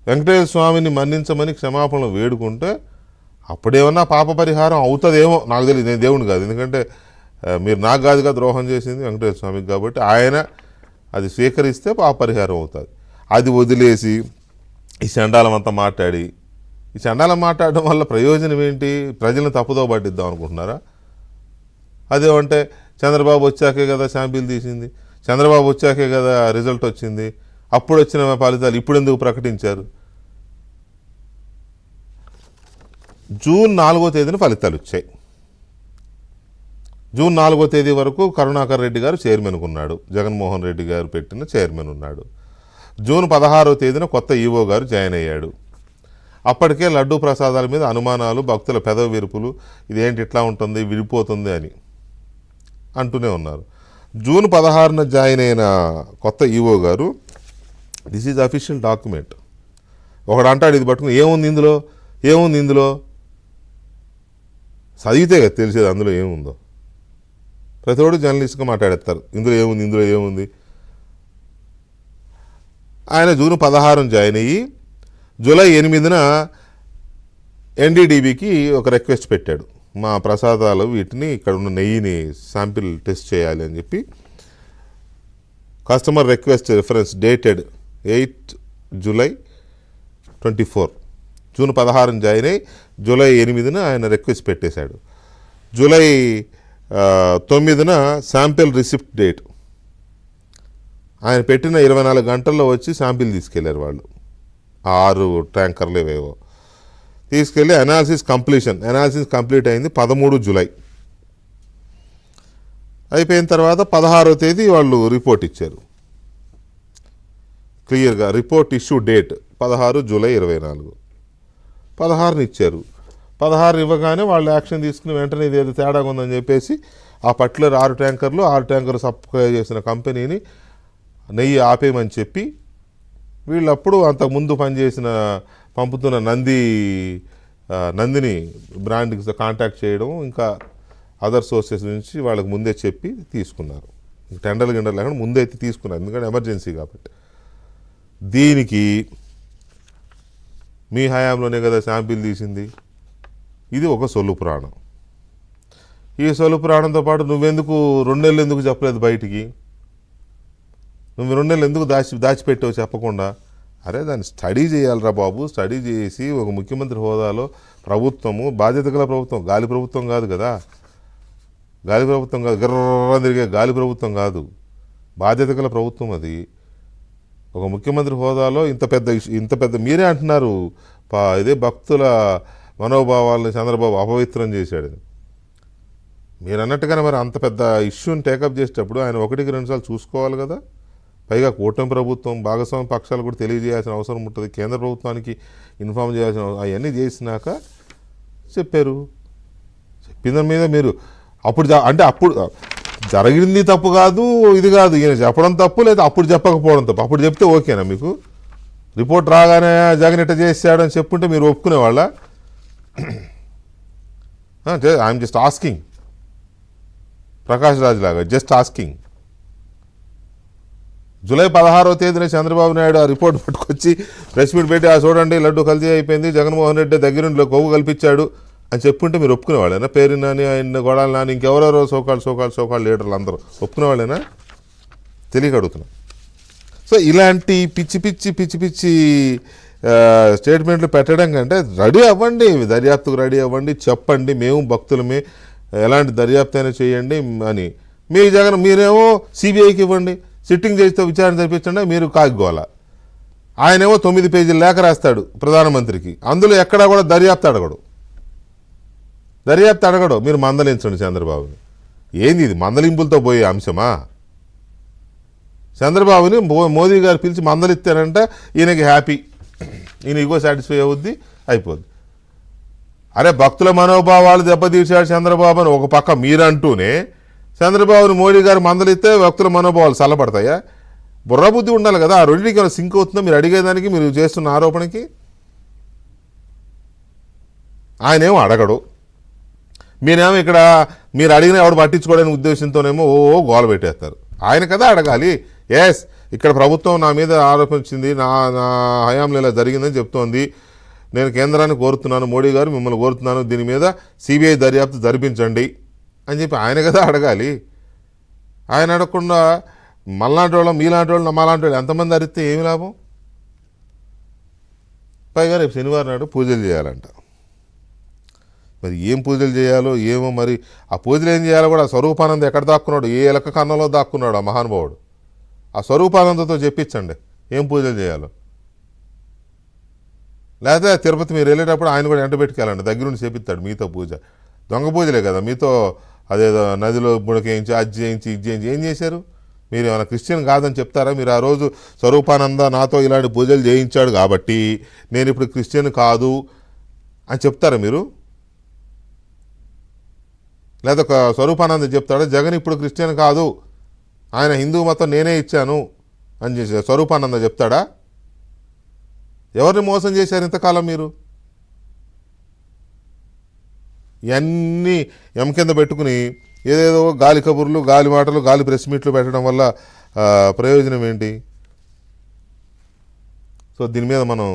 వెంకటేశ్వర స్వామిని మన్నించమని క్షమాపణలు వేడుకుంటే అప్పుడేమన్నా పాప పరిహారం అవుతుందేమో, నాకు తెలియదు, నేను దేవుని కాదు. ఎందుకంటే మీరు నాకు కాదుగా ద్రోహం చేసింది వెంకటేశ్వర స్వామికి, కాబట్టి ఆయన అది స్వీకరిస్తే పాప పరిహారం అవుతుంది. అది వదిలేసి ఈ చండాలం అంతా మాట్లాడి, ఈ చండాలం మాట్లాడడం వల్ల ప్రయోజనం ఏంటి? ప్రజలను తప్పుదో పట్టిద్దాం అనుకుంటున్నారా? అదేమంటే చంద్రబాబు వచ్చాకే కదా శాంపిల్ తీసింది, చంద్రబాబు వచ్చాకే కదా రిజల్ట్ వచ్చింది, అప్పుడు వచ్చిన ఫలితాలు ఇప్పుడు ఎందుకు ప్రకటించారు? జూన్ 4వ తేదీన ఫలితాలు వచ్చాయి. జూన్ 4వ తేదీ వరకు కరుణాకర్ రెడ్డి గారు చైర్మన్గా ఉన్నాడు, జగన్మోహన్ రెడ్డి గారు పెట్టిన చైర్మన్ ఉన్నాడు. జూన్ 16వ తేదీన కొత్త ఈవో గారు జాయిన్ అయ్యాడు. అప్పటికే లడ్డూ ప్రసాదాల మీద అనుమానాలు, భక్తుల పెదవి విరుపులు, ఇదేంటి ఇట్లా ఉంటుంది, విడిపోతుంది అని అంటూనే ఉన్నారు. జూన్ 16న జాయిన్ అయిన కొత్త ఈవో గారు, దిస్ ఈజ్ అఫీషియల్ డాక్యుమెంట్, ఒకడు అంటాడు ఇది పట్టుకుని ఏముంది ఇందులో, ఏముంది ఇందులో, చదివితే కదా తెలిసేది అందులో ఏముందో. ప్రతివాడు జర్నలిస్ట్గా మాట్లాడేస్తారు ఇందులో ఏముంది, ఇందులో ఏముంది. ఆయన జూన్ 16న జాయిన్ అయ్యి జూలై 8న ఎన్డీడీబీకి ఒక రిక్వెస్ట్ పెట్టాడు, మా ప్రసాదాలు వీటిని ఇక్కడ ఉన్న నెయ్యిని శాంపిల్ టెస్ట్ చేయాలి అని చెప్పి. Customer request reference dated 8 July 24. June 16న జాయిన్ అయ్యి జూలై 8న ఆయన రిక్వెస్ట్ పెట్టేశాడు. జూలై 9న శాంపిల్ రిసిప్ట్ డేట్, ఆయన పెట్టిన 24 గంటల్లో వచ్చి శాంపిల్ తీసుకెళ్లారు వాళ్ళు, 6 ట్యాంకర్లు ఏవేవో తీసుకెళ్ళి అనాలిసిస్ కంప్లీట్ అయింది 13 జూలై. అయిపోయిన తర్వాత 16వ తేదీ వాళ్ళు రిపోర్ట్ ఇచ్చారు క్లియర్గా. Report issue date 16 July 24. 16ని ఇచ్చారు. 16 ఇవ్వగానే వాళ్ళు యాక్షన్ తీసుకుని వెంటనే ఇదేదో తేడాగా ఉందని చెప్పేసి ఆ పర్టికులర్ 6 ట్యాంకర్లు సప్లై చేసిన కంపెనీని నెయ్యి ఆపేయమని చెప్పి వీళ్ళప్పుడు అంతకుముందు పనిచేసిన పంపుతున్న నందిని బ్రాండ్కి కాంటాక్ట్ చేయడం, ఇంకా అదర్ సోర్సెస్ నుంచి వాళ్ళకి ముందే చెప్పి తీసుకున్నారు. టెండర్లు లేకుండా ముందే అయితే తీసుకున్నారు, ఎందుకంటే ఎమర్జెన్సీ కాబట్టి. దీనికి మీ హయాంలోనే కదా శాంపిల్ తీసింది. ఇది ఒక సొల్లు పురాణం. ఈ సొల్లు పురాణంతో పాటు నువ్వెందుకు 2 నెలలు ఎందుకు చెప్పలేదు బయటికి? నువ్వు 2 నెలలు ఎందుకు దాచిపెట్టావు చెప్పకుండా? అరే దాన్ని స్టడీ చేయాలిరా బాబు. స్టడీ చేసి ఒక ముఖ్యమంత్రి హోదాలో ప్రభుత్వము, బాధ్యత గల ప్రభుత్వం, గాలి ప్రభుత్వం కాదు కదా, గాలి ప్రభుత్వం కాదు, గర్ర తిరిగే గాలి ప్రభుత్వం కాదు, బాధ్యత గల ప్రభుత్వం అది. ఒక ముఖ్యమంత్రి హోదాలో ఇంత పెద్ద మీరే అంటున్నారు ఇదే భక్తుల మనోభావాలను చంద్రబాబు అపవిత్రం చేశాడు. మీరు అన్నట్టుగానే మరి అంత పెద్ద ఇష్యూని టేకప్ చేసేటప్పుడు ఆయన 1-2 సార్లు చూసుకోవాలి కదా. పైగా కూటమి ప్రభుత్వం, భాగస్వామ్య పక్షాలు కూడా తెలియజేయాల్సిన అవసరం ఉంటుంది, కేంద్ర ప్రభుత్వానికి ఇన్ఫామ్ చేయాల్సిన అవన్నీ చేసినాక చెప్పారు. చెప్పిన మీద మీరు అప్పుడు జరిగింది తప్పు కాదు, ఇది కాదు, ఈయన చెప్పడం తప్పు, లేదా అప్పుడు చెప్పకపోవడం తప్పు. అప్పుడు చెప్తే ఓకేనా మీకు? రిపోర్ట్ రాగానే జగన్ ఇట్ట చేశాడని చెప్పుంటే మీరు ఒప్పుకునేవాళ్ళ? I'm just asking, Prakash Raj లాగా జస్ట్ ఆస్కింగ్. జూలై 16వ తేదీన చంద్రబాబు నాయుడు ఆ రిపోర్ట్ పట్టుకొచ్చి ప్రెస్ మీట్ పెట్టి చూడండి లడ్డు కల్తీ అయిపోయింది, జగన్మోహన్ రెడ్డి దగ్గరుండి కొవ్వు కల్పించాడు అని చెప్పుంటే మీరు ఒప్పుకునేవాళ్ళేనా? పేరు నాని, ఆయన గొడాల నాని, ఇంకెవరెవరో సోకాళ్ళు లీడర్లు అందరూ ఒప్పుకునేవాళ్ళేనా? తెలియక అడుగుతున్నా. సో ఇలాంటి పిచ్చి స్టేట్మెంట్లు పెట్టడం కంటే రెడీ అవ్వండి, దర్యాప్తుకు రెడీ అవ్వండి, చెప్పండి మేము భక్తులమే, ఎలాంటి దర్యాప్తు అయినా చేయండి అని. మీరేమో సిబిఐకి ఇవ్వండి, సిట్టింగ్ చేస్తే విచారణ జరిపించండి, మీరు కాగిగోల. ఆయనేమో 9 పేజీల లేఖ రాస్తాడు ప్రధానమంత్రికి, అందులో ఎక్కడా కూడా దర్యాప్తు అడగడు. మీరు మందలించండి చంద్రబాబుని. ఏంది ఇది మందలింపులతో పోయే అంశమా? చంద్రబాబుని మోదీ గారు పిలిచి మందలిస్తారంటే ఈయనకి హ్యాపీ, ఈయన ఇగో సాటిస్ఫై అవుద్ది, అయిపోద్ది. అరే భక్తుల మనోభావాలు దెబ్బతీర్చాడు చంద్రబాబు అని ఒక పక్క మీరంటూనే చంద్రబాబుని మోడీ గారు మందలిస్తే భక్తుల మనోభావాలు చల్లబడతాయా? బుర్రబుద్ధి ఉండాలి కదా. ఆ రెండింటికి ఏమైనా సింక్ అవుతుందో మీరు అడిగేదానికి, మీరు చేస్తున్న ఆరోపణకి? ఆయనేమో అడగడు, మీరేమో ఇక్కడ మీరు అడిగిన ఎవడు పట్టించుకోవడానికి ఉద్దేశంతోనేమో గోల పెట్టేస్తారు. ఆయన కదా అడగాలి. ఎస్ ఇక్కడ ప్రభుత్వం నా మీద ఆరోపించింది, నా నా హయాంలో ఇలా జరిగిందని చెప్తోంది. నేను కేంద్రాన్ని కోరుతున్నాను, మోడీ గారు మిమ్మల్ని కోరుతున్నాను, దీని మీద సిబిఐ దర్యాప్తు జరిపించండి అని చెప్పి ఆయన కదా అడగాలి. ఆయన అడగకుండా మళ్ళాంటి వాళ్ళు, మీలాంటి వాళ్ళు, మాలాంటి వాళ్ళు ఎంతమంది అరిస్తే ఏమి లాభం? పైగా రేపు శనివారం నాడు పూజలు చేయాలంట. మరి ఏం పూజలు చేయాలో ఏమో. మరి ఆ పూజలు ఏం చేయాలో కూడా స్వరూపానంద ఎక్కడ దాక్కున్నాడు, ఏ ఎలక కన్నంలో దాక్కున్నాడు ఆ మహానుభావుడు. ఆ స్వరూపానందతో చెప్పించండి ఏం పూజలు చేయాలో. లేకపోతే తిరుపతి మీరు వెళ్ళేటప్పుడు ఆయన కూడా ఎంట పెట్టుకెళ్ళండి, దగ్గరుండి చేపిస్తాడు మీతో పూజ. దొంగ పూజలే కదా, మీతో అదేదో నదిలో బుడకేయించి అది చేయించి ఇది చేయించి ఏం చేశారు? మీరు ఏమైనా క్రిస్టియన్ కాదని చెప్తారా? మీరు ఆ రోజు స్వరూపానంద నాతో ఇలాంటి పూజలు చేయించాడు కాబట్టి నేను ఇప్పుడు క్రిస్టియన్ కాదు అని చెప్తారా మీరు? లేదా ఒక స్వరూపానంద చెప్తాడా జగన్ ఇప్పుడు క్రిస్టియన్ కాదు, ఆయన హిందూ మతం నేనే ఇచ్చాను అని చేసి స్వరూపానంద చెప్తాడా? ఎవరిని మోసం చేశారు ఇంతకాలం మీరు? ఇవన్నీ ఎం కింద పెట్టుకుని ఏదేదో గాలి కబుర్లు, గాలి మాటలు, గాలి ప్రెస్ మీట్లు పెట్టడం వల్ల ప్రయోజనం ఏంటి? సో దీని మీద మనం